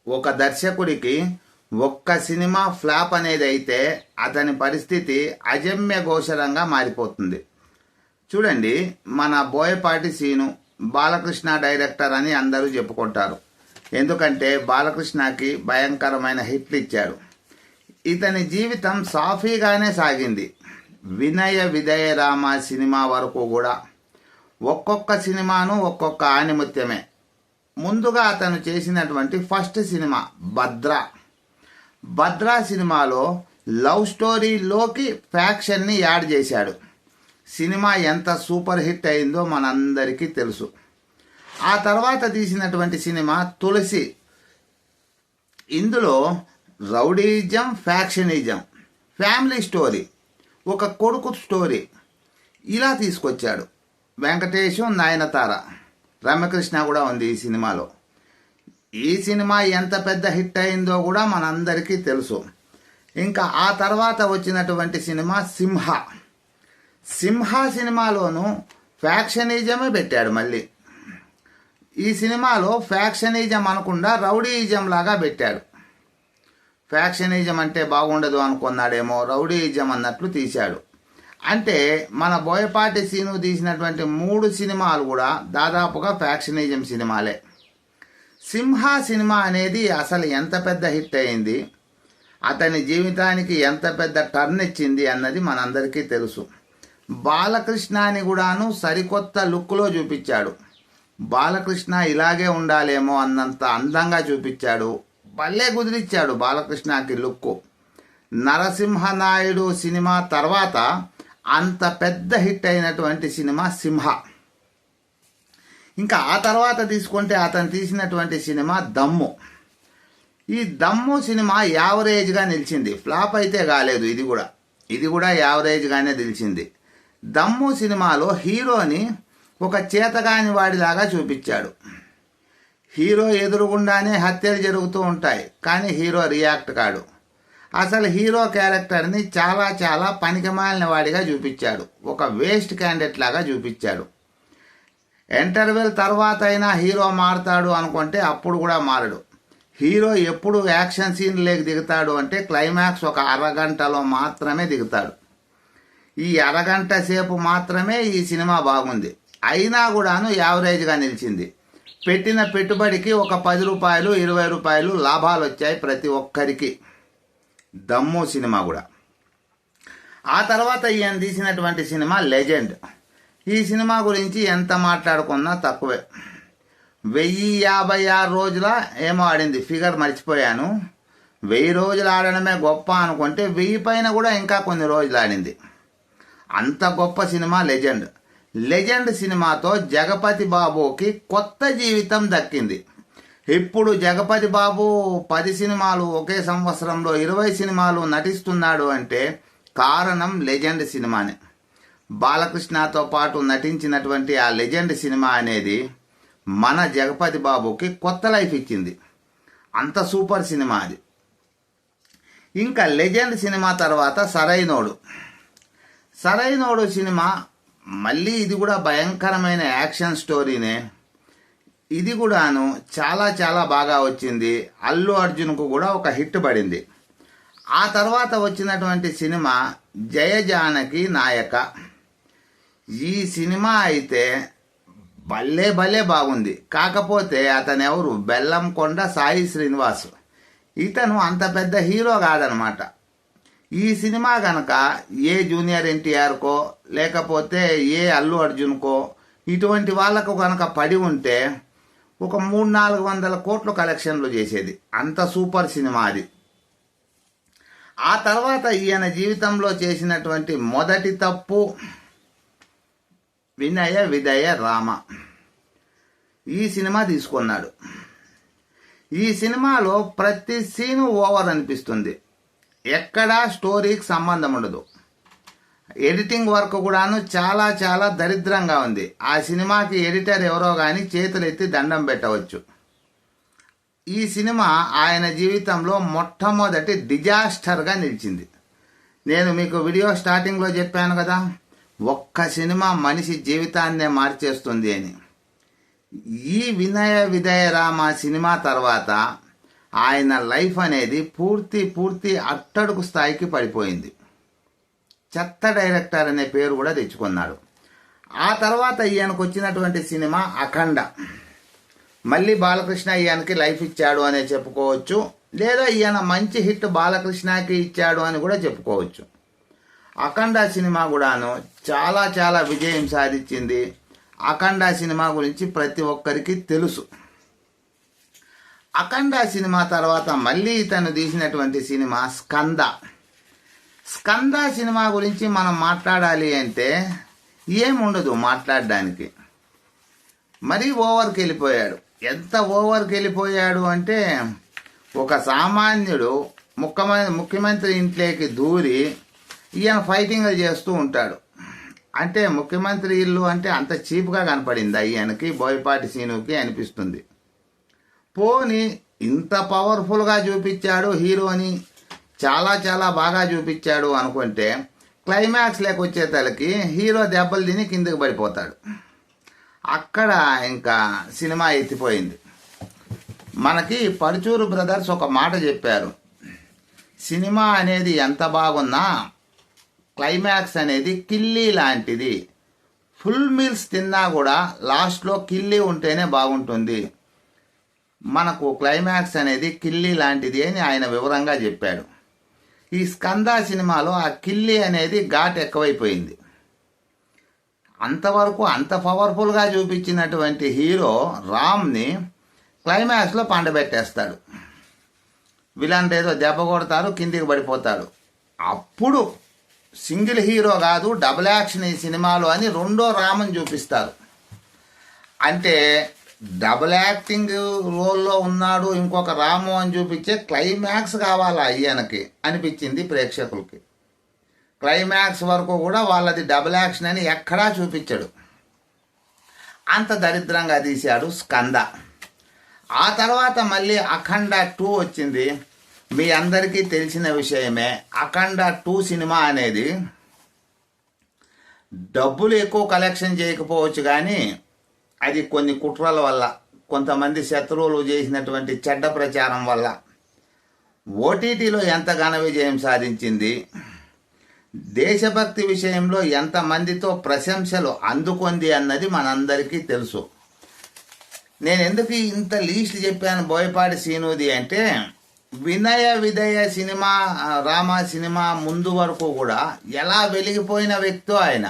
ఒక దర్శకుడికి ఒక్క cinema flop అనేది అయితే అతని పరిస్థితి అజమ్య ఘోషరంగా మారిపోతుంది. చూడండి, మన బోయపాటి సీను బాలకృష్ణ డైరెక్టర్ అని అందరూ చెప్పుకుంటారు. ఎందుకంటే బాలకృష్ణకి భయంకరమైన హిట్లు ఇచ్చాడు. ఇతని జీవితం సాఫీగానే సాగింది. వినయ విధేయ రామ సినిమా వరకు కూడా ఒక్కొక్క సినిమాను ఒక్కొక్క ఆణిముత్యమే. ముందుగా అతను చేసినటువంటి ఫస్ట్ సినిమా భద్ర సినిమాలో లవ్ స్టోరీలోకి ఫ్యాక్షన్ని యాడ్ చేశాడు. సినిమా ఎంత సూపర్ హిట్ అయిందో మనందరికీ తెలుసు. ఆ తర్వాత తీసినటువంటి సినిమా తులసి. ఇందులో రౌడీయిజం, ఫ్యాక్షనిజం, ఫ్యామిలీ స్టోరీ, ఒక కొడుకు స్టోరీ ఇలా తీసుకొచ్చాడు. వెంకటేశం, నయనతార, రమ్యకృష్ణ కూడా ఉంది ఈ సినిమాలో. ఈ సినిమా ఎంత పెద్ద హిట్ అయిందో కూడా మనందరికీ తెలుసు. ఇంకా ఆ తర్వాత వచ్చినటువంటి సినిమా సింహ సినిమాలోనూ ఫ్యాక్షనిజమే పెట్టాడు. మళ్ళీ ఈ సినిమాలో ఫ్యాక్షనిజం అనకుండా రౌడీయిజం లాగా పెట్టాడు. ఫ్యాక్షనిజం అంటే బాగుండదు అనుకున్నాడేమో, రౌడీయిజం అన్నట్లు తీశాడు. అంటే మన బోయపాటి సీను తీసినటువంటి 3 సినిమాలు కూడా దాదాపుగా ఫ్యాక్షనిజం సినిమాలే. సింహ సినిమా అనేది అసలు ఎంత పెద్ద హిట్ అయింది, అతని జీవితానికి ఎంత పెద్ద టర్న్ ఇచ్చింది అన్నది మనందరికీ తెలుసు. బాలకృష్ణని కూడాను సరికొత్త లుక్లో చూపించాడు. బాలకృష్ణ ఇలాగే ఉండాలేమో అన్నంత అందంగా చూపించాడు. భలే కుదిరిచ్చాడు బాలకృష్ణకి లుక్కు. నరసింహనాయుడు సినిమా తర్వాత అంత పెద్ద హిట్ అయినటువంటి సినిమా సింహ. ఇంకా ఆ తర్వాత తీసుకుంటే అతను తీసినటువంటి సినిమా దమ్ము. ఈ దమ్ము సినిమా యావరేజ్గా నిలిచింది, ఫ్లాప్ అయితే కాలేదు. ఇది కూడా యావరేజ్గానే నిలిచింది. దమ్ము సినిమాలో హీరోని ఒక చేతగాని వాడిలాగా చూపించాడు. హీరో ఎదురుగుండానే హత్యలు జరుగుతూ ఉంటాయి, కానీ హీరో రియాక్ట్ కాడు. అసలు హీరో క్యారెక్టర్ని చాలా చాలా పనికిమాలిన వాడిగా చూపించాడు. ఒక వేస్ట్ క్యాండిడేట్ లాగా చూపించాడు. ఇంటర్వెల్ తర్వాత అయినా హీరో మారుతాడు అనుకుంటే అప్పుడు కూడా మారడు. హీరో ఎప్పుడు యాక్షన్ సీన్ లేక దిగుతాడు అంటే క్లైమాక్స్ ఒక అరగంటలో మాత్రమే దిగుతాడు. ఈ అరగంట సేపు మాత్రమే ఈ సినిమా బాగుంది. అయినా కూడాను యావరేజ్గా నిలిచింది. పెట్టిన పెట్టుబడికి ఒక 10 రూపాయలు 20 రూపాయలు లాభాలు వచ్చాయి ప్రతి ఒక్కరికి. దమ్ము సినిమా కూడా. ఆ తర్వాత ఈయన తీసినటువంటి సినిమా లెజెండ్. ఈ సినిమా గురించి ఎంత మాట్లాడుకున్నా తక్కువే. 1056 రోజుల ఏమో ఆడింది, ఫిగర్ మర్చిపోయాను. 1000 రోజులు ఆడడమే గొప్ప అనుకుంటే 1000 పైన కూడా ఇంకా కొన్ని రోజులు ఆడింది. అంత గొప్ప సినిమా లెజెండ్ సినిమాతో జగపతి బాబుకి కొత్త జీవితం దక్కింది. ఇప్పుడు జగపతి బాబు 10 సినిమాలు ఒకే సంవత్సరంలో 20 సినిమాలు నటిస్తున్నాడు అంటే కారణం లెజెండ్ సినిమానే. బాలకృష్ణతో పాటు నటించినటువంటి ఆ లెజెండ్ సినిమా అనేది మన జగపతి బాబుకి కొత్త లైఫ్ ఇచ్చింది. అంత సూపర్ సినిమా అది. ఇంకా లెజెండ్ సినిమా తర్వాత సరైనోడు సినిమా. మళ్ళీ ఇది కూడా భయంకరమైన యాక్షన్ స్టోరీనే. ఇది కూడాను చాలా చాలా బాగా వచ్చింది. అల్లు అర్జున్కు కూడా ఒక హిట్ పడింది. ఆ తర్వాత వచ్చినటువంటి సినిమా జయ జానకి నాయక. ఈ సినిమా అయితే భలే బాగుంది. కాకపోతే అతను ఎవరు, బెల్లంకొండ సాయి శ్రీనివాస్. ఇతను అంత పెద్ద హీరో కాదనమాట. ఈ సినిమా కనుక ఏ జూనియర్ ఎన్టీఆర్కో లేకపోతే ఏ అల్లు అర్జున్కో ఇటువంటి వాళ్లకు కనుక పడి ఉంటే ఒక 300-400 కోట్లు కలెక్షన్లు చేసేది. అంత సూపర్ సినిమా అది. ఆ తర్వాత ఈయన జీవితంలో చేసినటువంటి మొదటి తప్పు వినయ విధేయ రామ. ఈ సినిమా తీసుకున్నాడు. ఈ సినిమాలో ప్రతి సీను ఓవర్ అనిపిస్తుంది. ఎక్కడా స్టోరీకి సంబంధం ఉండదు. ఎడిటింగ్ వర్క్ కూడాను చాలా చాలా దరిద్రంగా ఉంది. ఆ సినిమాకి ఎడిటర్ ఎవరో కానీ చేతులెత్తి దండం పెట్టవచ్చు. ఈ సినిమా ఆయన జీవితంలో మొట్టమొదటి డిజాస్టర్గా నిలిచింది. నేను మీకు వీడియో స్టార్టింగ్లో చెప్పాను కదా, ఒక్క సినిమా మనిషి జీవితాన్నే మార్చేస్తుంది అని. ఈ వినయ విధేయ రామ సినిమా తర్వాత ఆయన లైఫ్ అనేది పూర్తి అట్టడుగు స్థాయికి పడిపోయింది. చెత్త డైరెక్టర్ అనే పేరు కూడా తెచ్చుకున్నాడు. ఆ తర్వాత ఈయనకు వచ్చినటువంటి సినిమా అఖండ. మళ్ళీ బాలకృష్ణ ఈయనకి లైఫ్ ఇచ్చాడు అనే చెప్పుకోవచ్చు, లేదా ఈయన మంచి హిట్ బాలకృష్ణకి ఇచ్చాడు అని కూడా చెప్పుకోవచ్చు. అఖండ సినిమా కూడాను చాలా విజయం సాధించింది. అఖండ సినిమా గురించి ప్రతి ఒక్కరికి తెలుసు. అఖండ సినిమా తర్వాత మళ్ళీ ఇతను తీసినటువంటి సినిమా స్కంద. స్కంద సినిమా గురించి మనం మాట్లాడాలి అంటే ఏముండదు మాట్లాడడానికి. మరీ ఓవర్కి వెళ్ళిపోయాడు. ఎంత ఓవర్కి వెళ్ళిపోయాడు అంటే, ఒక సామాన్యుడు ముఖ్యమంత్రి ఇంట్లోకి దూరి ఈయన ఫైటింగ్లు చేస్తూ ఉంటాడు. అంటే ముఖ్యమంత్రి ఇల్లు అంటే అంత చీప్గా కనపడింది ఈయనకి, బోయపాటి సీనుకి అనిపిస్తుంది. పోని ఇంత పవర్ఫుల్గా చూపించాడు హీరోని, చాలా బాగా చూపించాడు అనుకుంటే, క్లైమాక్స్ వచ్చేతలకి హీరో దెబ్బలు తిని కిందకి పడిపోతాడు. అక్కడ ఇంకా సినిమా ఎత్తిపోయింది. మనకి పరుచూరు బ్రదర్స్ ఒక మాట చెప్పారు, సినిమా అనేది ఎంత బాగున్నా క్లైమాక్స్ అనేది కిల్లీ లాంటిది. ఫుల్ మీల్స్ తిన్నా కూడా లాస్ట్లో కిల్లీ ఉంటేనే బాగుంటుంది. మనకు క్లైమాక్స్ అనేది కిల్లీ లాంటిది అని ఆయన వివరంగా చెప్పాడు. ఈ స్కంద సినిమాలో ఆ కిల్లీ అనేది ఘాట్ ఎక్కువైపోయింది. అంతవరకు అంత పవర్ఫుల్గా చూపించినటువంటి హీరో రామ్ని క్లైమాక్స్లో పండబెట్టేస్తాడు. విలన్ ఏదో దెబ్బ కొడతారు, కిందికి పడిపోతాడు. అప్పుడు సింగిల్ హీరో కాదు, డబుల్ యాక్షన్ ఈ సినిమాలో అని రెండో రామని చూపిస్తారు. అంటే డబుల్ యాక్టింగ్ రోల్లో ఉన్నాడు ఇంకొక రాము అని చూపించే క్లైమాక్స్ కావాలా ఈయనకి అనిపించింది ప్రేక్షకులకి. క్లైమాక్స్ వరకు కూడా వాళ్ళది డబుల్ యాక్షన్ అని ఎక్కడా చూపించాడు. అంత దరిద్రంగా తీశాడు స్కంద. ఆ తర్వాత మళ్ళీ అఖండ 2 వచ్చింది. మీ అందరికీ తెలిసిన విషయమే. అఖండ 2 సినిమా అనేది డబ్బులు ఎక్కువ కలెక్షన్ చేయకపోవచ్చు, కానీ అది కొన్ని కుట్రల వల్ల, కొంతమంది శత్రువులు చేసినటువంటి చెడ్డ ప్రచారం వల్ల ఓటీటీలో ఎంత ఘన విజయం సాధించింది, దేశభక్తి విషయంలో ఎంతమందితో ప్రశంసలు అందుకుంది అన్నది మనందరికీ తెలుసు. నేను ఎందుకు ఇంత లీస్ట్ చెప్పాను బోయపాటి సీనుది అంటే, వినయ విధేయ సినిమా, రామ సినిమా ముందు వరకు కూడా ఎలా వెలిగిపోయిన వ్యక్తో ఆయన.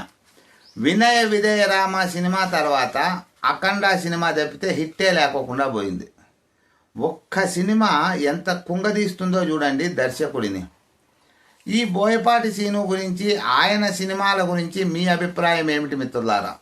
వినయ విధేయ రామ సినిమా తర్వాత అఖండ సినిమా తప్పితే హిట్టే లేకోకుండా పోయింది. ఒక్క సినిమా ఎంత కుంగదీస్తుందో చూడండి దర్శకుడిని. ఈ బోయపాటి సీను గురించి, ఆయన సినిమాల గురించి మీ అభిప్రాయం ఏమిటి మిత్రులారా?